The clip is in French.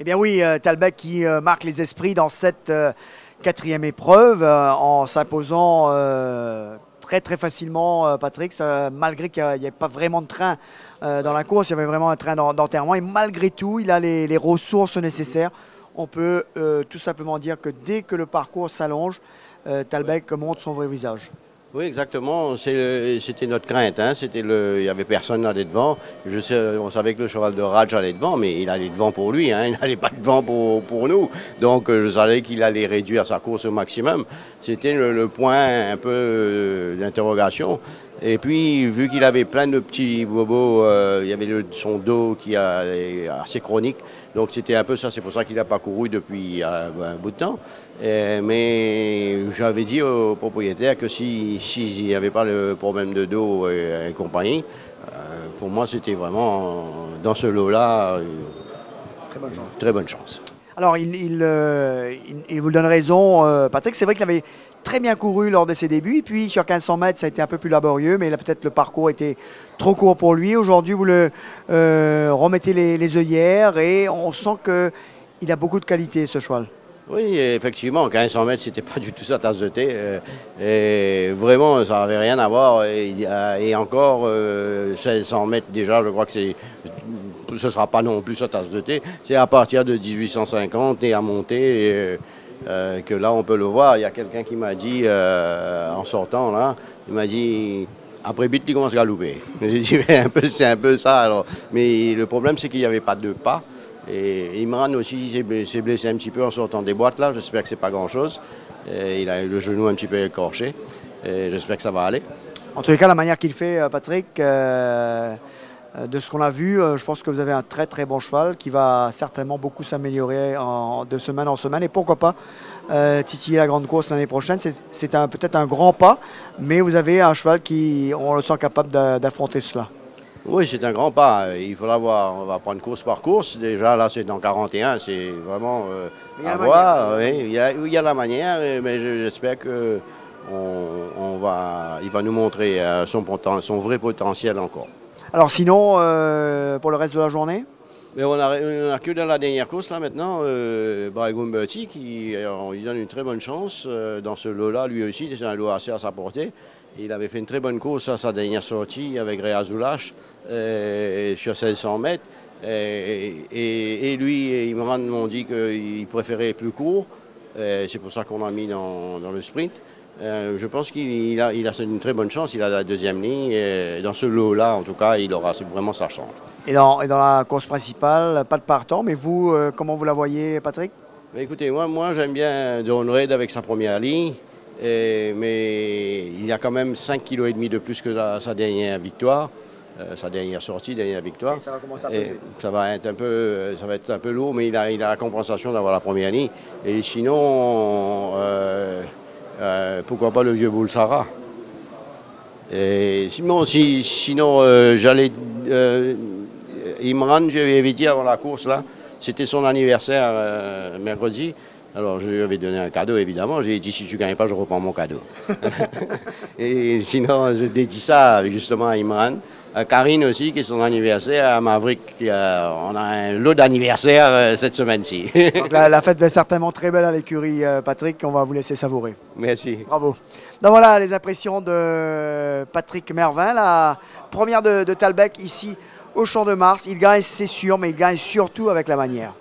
Eh bien oui, Talbot qui marque les esprits dans cette quatrième épreuve en s'imposant très facilement, Patrick, malgré qu'il n'y ait pas vraiment de train dans la course, il y avait vraiment un train d'enterrement et malgré tout, il a les ressources nécessaires. On peut tout simplement dire que dès que le parcours s'allonge, Talbot montre son vrai visage. Oui, exactement. C'était notre crainte. Hein. Il n'y avait personne là devant. On savait que le cheval de Raj allait devant, mais il allait devant pour lui. Hein. Il n'allait pas devant pour nous. Donc, je savais qu'il allait réduire sa course au maximum. C'était le point un peu d'interrogation. Et puis, vu qu'il avait plein de petits bobos, il y avait son dos qui est assez chronique. Donc, c'était un peu ça. C'est pour ça qu'il n'a pas couru depuis un bout de temps. Mais j'avais dit au propriétaire que s'il n'y avait pas le problème de dos et compagnie, pour moi, c'était vraiment, dans ce lot-là, très bonne chance. Alors, il vous donne raison, Patrick. C'est vrai qu'il avait très bien couru lors de ses débuts. Et puis, sur 1500 mètres, ça a été un peu plus laborieux. Mais là, peut-être le parcours était trop court pour lui. Aujourd'hui, vous le remettez les œillères. Et on sent qu'il a beaucoup de qualité, ce cheval. Oui, effectivement, 1500 mètres, c'était pas du tout sa tasse de thé. Et vraiment, ça n'avait rien à voir. Et encore, 1600 mètres, déjà, je crois que ce ne sera pas non plus sa tasse de thé. C'est à partir de 1850 et à monter que là, on peut le voir. Il y a quelqu'un qui m'a dit, en sortant, là, il m'a dit... Après bite, il commence à galoper. J'ai dit, c'est un peu ça. Alors. Mais le problème, c'est qu'il n'y avait pas de pas. Et Imran aussi s'est blessé un petit peu en sortant des boîtes là. J'espère que c'est pas grand-chose. Il a eu le genou un petit peu écorché. J'espère que ça va aller. En tous les cas, la manière qu'il fait, Patrick, de ce qu'on a vu, je pense que vous avez un très bon cheval qui va certainement beaucoup s'améliorer de semaine en semaine. Et pourquoi pas titiller la grande course l'année prochaine. C'est peut-être un grand pas, mais vous avez un cheval qui, on le sent capable d'affronter cela. Oui, c'est un grand pas. Il faudra voir. On va prendre course par course. Déjà, là, c'est dans 41. C'est vraiment à voir. Oui, il y a la manière, mais j'espère que il va nous montrer son vrai potentiel encore. Alors sinon, pour le reste de la journée? Mais on a que dans la dernière course, là, maintenant, Bragum Berti, qui on lui donne une très bonne chance dans ce lot-là. Lui aussi, c'est un lot assez à sa portée. Il avait fait une très bonne course à sa dernière sortie avec Réa Zoulache sur 1600 mètres. Et lui et Imran m'ont dit qu'il préférait plus court. C'est pour ça qu'on l'a mis dans le sprint. Je pense qu'il a une très bonne chance. Il a la deuxième ligne. Et dans ce lot-là, en tout cas, il aura vraiment sa chance. Et dans la course principale, pas de partant. Mais vous, comment vous la voyez, Patrick? Mais écoutez, moi j'aime bien Don Red avec sa première ligne. Mais il y a quand même 5,5 kg de plus que sa dernière victoire, sa dernière sortie, dernière victoire. Et ça va commencer à peser. Ça va être un peu lourd, mais il a la compensation d'avoir la première ligne. Et sinon, pourquoi pas le vieux Boulsara. Et sinon, j'allais... Imran, je lui avais dit avant la course, là, c'était son anniversaire mercredi. Alors, je lui avais donné un cadeau, évidemment. J'ai dit, si tu ne gagnes pas, je reprends mon cadeau. Et sinon, je dédie ça justement à Imran. À Karine aussi, qui est son anniversaire. À Maverick, on a un lot d'anniversaire cette semaine-ci. La fête va certainement très belle à l'écurie, Patrick. On va vous laisser savourer. Merci. Bravo. Donc voilà les impressions de Patrick Mervin, la première de Talbot ici au Champ de Mars. Il gagne, c'est sûr, mais il gagne surtout avec la manière.